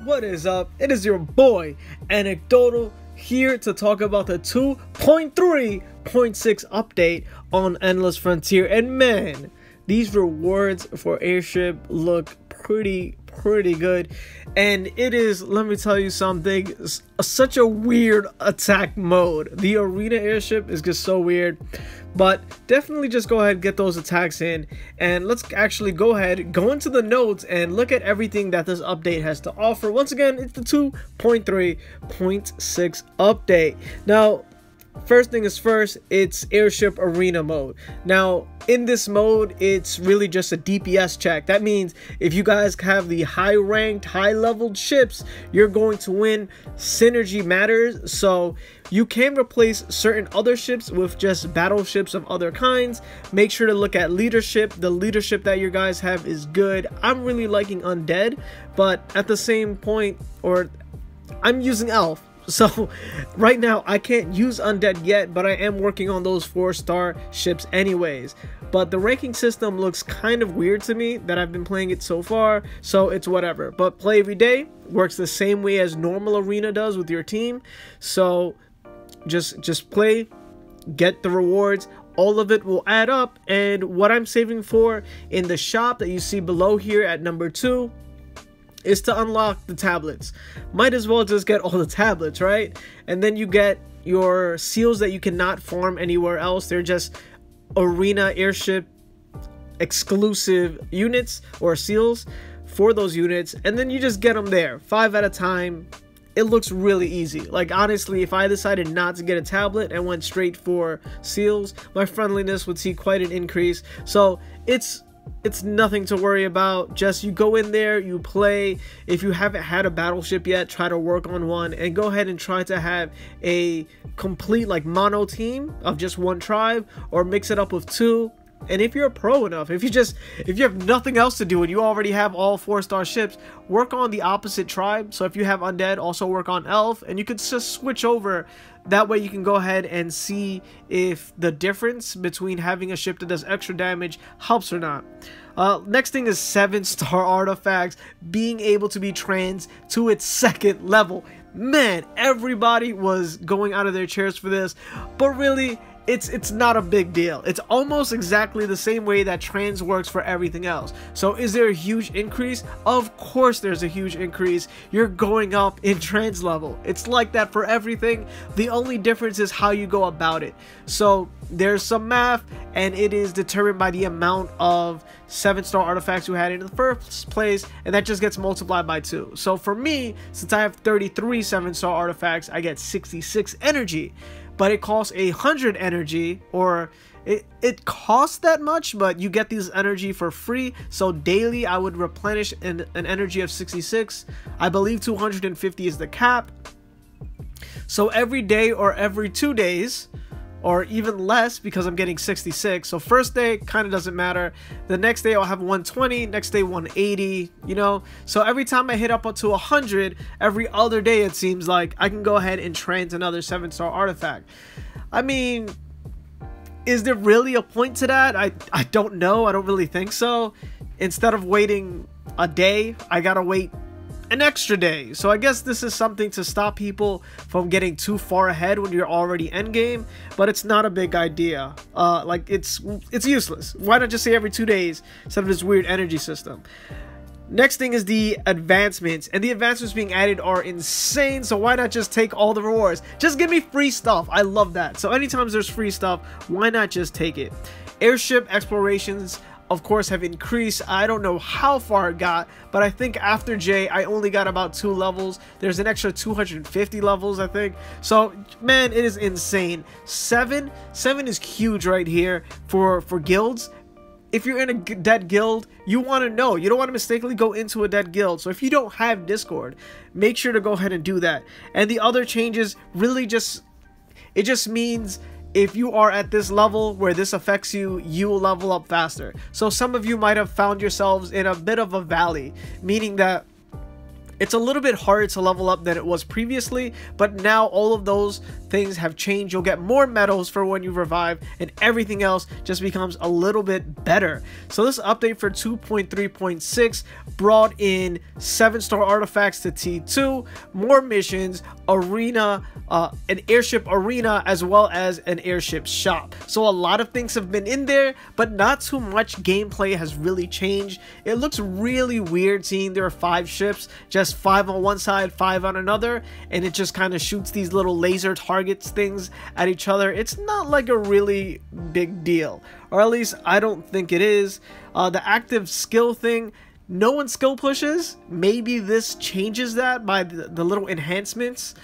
What is up? It is your boy Anecdotal here to talk about the 2.3.6 update on Endless Frontier. And man, these rewards for airship look pretty good, and it is, let me tell you something, such a weird attack mode. The arena airship is just so weird, but definitely just go ahead and get those attacks in, and let's actually go into the notes and look at everything that this update has to offer. Once again, it's the 2.3.6 update. Now, first thing is first, it's airship arena mode. Now, in this mode, it's really just a DPS check. That means if you guys have the high ranked, high leveled ships, you're going to win. Synergy matters, so you can replace certain other ships with just battleships of other kinds. Make sure to look at leadership. The leadership that you guys have is good. I'm really liking undead, but at the same point, or I'm using elf. So right now I can't use undead yet, but I am working on those 4-star ships anyways. But the ranking system looks kind of weird to me that I've been playing it so far, so it's whatever. But play every day works the same way as normal arena does with your team. So just play, get the rewards. All of it will add up, and what I'm saving for in the shop that you see below here at number 2 is to unlock the tablets. Might as well just get all the tablets, right? And then you get your seals that you cannot farm anywhere else. They're just arena airship exclusive units or seals for those units, and then you just get them there 5 at a time. It looks really easy. Like, honestly, if I decided not to get a tablet and went straight for seals, my friendliness would see quite an increase. So it's nothing to worry about. Just you go in there, you play. If you haven't had a battleship yet, try to work on one, and go ahead and try to have a complete like mono team of just one tribe, or mix it up with 2. And if you're pro enough, if you have nothing else to do and you already have all 4-star ships, work on the opposite tribe. So if you have undead, also work on elf, and you could just switch over. That way you can go ahead and see if the difference between having a ship that does extra damage helps or not. Next thing is 7-star artifacts being able to be trans to its 2nd level. Man, everybody was going out of their chairs for this, but really, it's not a big deal. It's almost exactly the same way that trans works for everything else. So is there a huge increase? Of course there's a huge increase. You're going up in trans level. It's like that for everything. The only difference is how you go about it. So there's some math, and it is determined by the amount of 7-star artifacts you had in the first place, and that just gets multiplied by 2. So for me, since I have 33 7-star artifacts, I get 66 energy. But it costs 100 energy, or it costs that much, but you get these energy for free. So daily I would replenish an energy of 66. I believe 250 is the cap. So every day or every 2 days, or even less, because I'm getting 66. So first day kind of doesn't matter. The next day I'll have 120, next day 180, you know. So every time I hit up to 100, every other day it seems like I can go ahead and trans another 7-star artifact. I mean, is there really a point to that? I don't know. I don't really think so. Instead of waiting a day, I gotta wait an extra day. So I guess this is something to stop people from getting too far ahead when you're already endgame, but it's not a big idea. Like, it's useless. Why not just say every 2 days instead of this weird energy system? Next thing is the advancements, and the advancements being added are insane. So why not just take all the rewards? Just give me free stuff. I love that. So anytime there's free stuff, why not just take it? Airship explorations, of course, have increased. I don't know how far it got, but I think after J I only got about 2 levels. There's an extra 250 levels, I think. So man, it is insane. 7 is huge right here for guilds. If you're in a dead guild, you want to know. You don't want to mistakenly go into a dead guild. So if you don't have Discord, make sure to go ahead and do that. And the other changes really just means if you are at this level where this affects you, you will level up faster. So some of you might have found yourselves in a bit of a valley, meaning that It's a little bit harder to level up than it was previously, but now all of those things have changed. You'll get more medals for when you revive, and everything else just becomes a little bit better. So this update for 2.3.6 brought in 7-star artifacts to T2, more missions, arena, an airship arena, as well as an airship shop. So a lot of things have been in there, but not too much gameplay has really changed. It looks really weird seeing there are 5 ships, just 5 on one side, 5 on another, and it just kind of shoots these little laser targets things at each other. It's not like a really big deal, or at least I don't think it is. The active skill thing, no one skill pushes. Maybe this changes that by the little enhancements,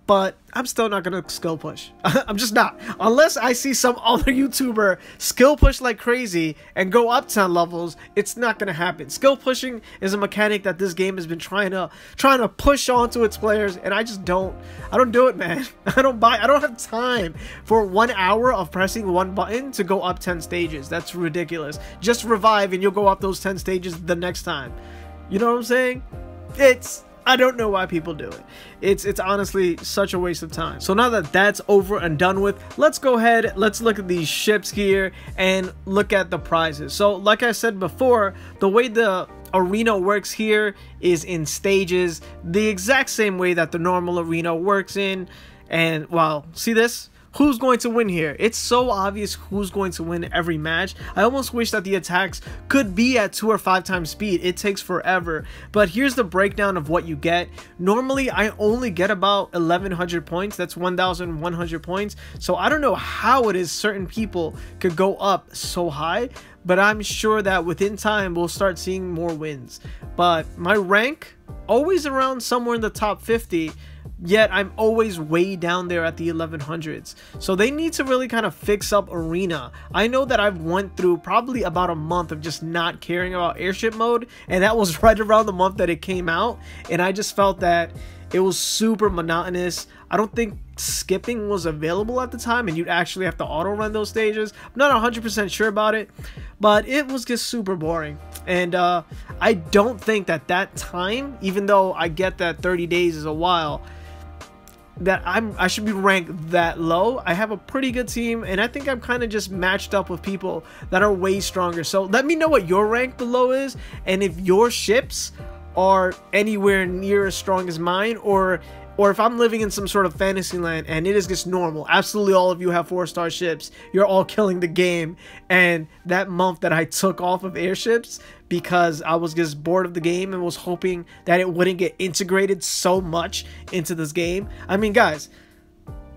but I'm still not gonna skill push. I'm just not, unless I see some other YouTuber skill push like crazy and go up 10 levels. It's not gonna happen. Skill pushing is a mechanic that this game has been trying to push onto its players, and I don't do it, man. I don't have time for 1 hour of pressing one button to go up 10 stages. That's ridiculous. Just revive and you'll go up those 10 stages the next time. You know what I'm saying? I don't know why people do it. It's honestly such a waste of time. So now that that's over and done with, let's go ahead, let's look at these ships here and look at the prizes. So like I said before, the way the arena works here is in stages, the exact same way that the normal arena works in. And well, see this? Who's going to win here? It's so obvious who's going to win every match. I almost wish that the attacks could be at 2 or 5 times speed. It takes forever. But here's the breakdown of what you get. Normally, I only get about 1,100 points. That's 1,100 points. So I don't know how it is certain people could go up so high, but I'm sure that within time, we'll start seeing more wins. But my rank, always around somewhere in the top 50, yet I'm always way down there at the 1100s. So they need to really kind of fix up arena. I know that I've went through probably about a month of just not caring about airship mode, and that was right around the month that it came out, and I just felt that it was super monotonous. I don't think skipping was available at the time, and you'd actually have to auto run those stages. I'm not 100% sure about it, but it was just super boring. And I don't think that time, even though I get that 30 days is a while, that I should be ranked that low. I have a pretty good team, and I think I'm kind of just matched up with people that are way stronger. So let me know what your rank below is, and if your ships are anywhere near as strong as mine, or if I'm living in some sort of fantasy land and it is just normal, absolutely all of you have 4-star ships, you're all killing the game, and that month that I took off of airships because I was just bored of the game and was hoping that it wouldn't get integrated so much into this game. I mean, guys,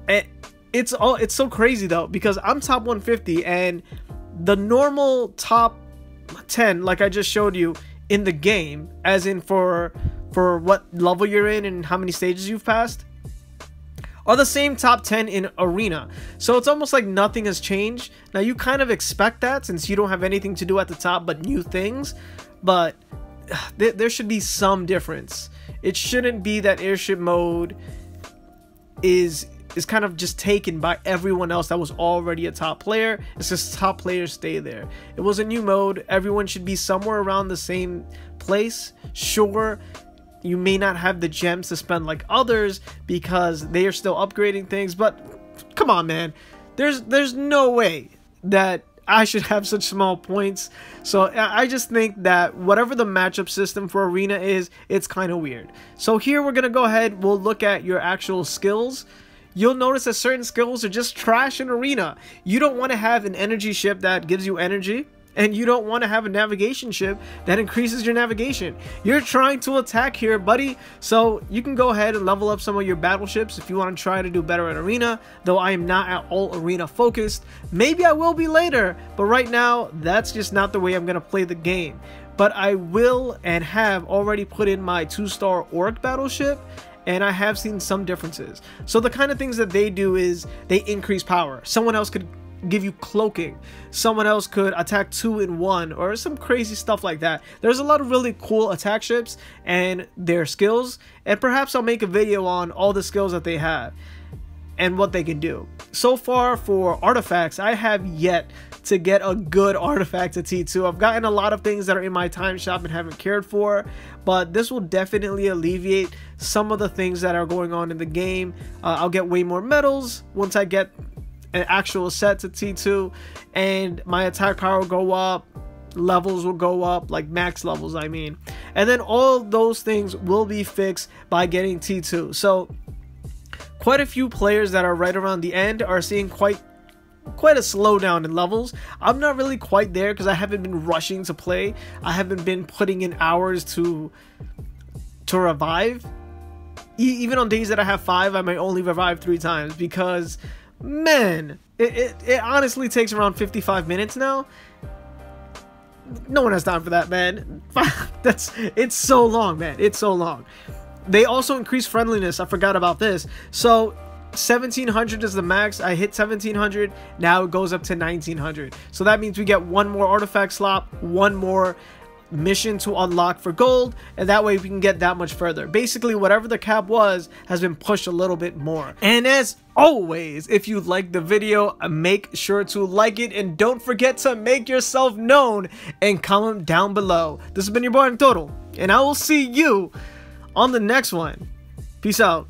it's so crazy though, because I'm top 150 and the normal top 10, like I just showed you in the game, as in for what level you're in and how many stages you've passed, are the same top 10 in arena. So it's almost like nothing has changed. Now you kind of expect that since you don't have anything to do at the top but new things, but there should be some difference. It shouldn't be that airship mode is kind of just taken by everyone else that was already a top player. It's just top players stay there. It was a new mode. Everyone should be somewhere around the same place. Sure, you may not have the gems to spend like others because they are still upgrading things, but come on, man, there's no way that I should have such small points. So I just think that whatever the matchup system for arena is, it's kind of weird. So here we're gonna go ahead, we'll look at your actual skills. You'll notice that certain skills are just trash in arena. You don't want to have an energy ship that gives you energy, and you don't want to have a navigation ship that increases your navigation. You're trying to attack here, buddy, so you can go ahead and level up some of your battleships if you want to try to do better at arena, though I am not at all arena focused. Maybe I will be later, but right now that's just not the way I'm going to play the game. But I will and have already put in my 2-star orc battleship, and I have seen some differences. So the kind of things that they do is they increase power. Someone else could give you cloaking, someone else could attack 2 in 1, or some crazy stuff like that. There's a lot of really cool attack ships and their skills, and perhaps I'll make a video on all the skills that they have and what they can do. So far for artifacts, I have yet to get a good artifact to T2. I've gotten a lot of things that are in my time shop and haven't cared for, but this will definitely alleviate some of the things that are going on in the game. I'll get way more medals once I get an actual set to T2, and my attack power will go up, levels will go up, like max levels I mean, and then all those things will be fixed by getting T2. So quite a few players that are right around the end are seeing quite a slowdown in levels. I'm not really quite there because I haven't been rushing to play. I haven't been putting in hours to revive. Even on days that I have 5, I might only revive 3 times because, man, it honestly takes around 55 minutes now. No one has time for that, man. It's so long, man. It's so long. They also increase friendliness. I forgot about this. So 1700 is the max. I hit 1700. Now it goes up to 1900. So that means we get one more artifact slot, one more mission to unlock for gold, and that way we can get that much further. Basically, whatever the cap was has been pushed a little bit more. And as always, if you like the video, make sure to like it, and don't forget to make yourself known and comment down below. This has been your boy Anecdotal, and I will see you on the next one. Peace out.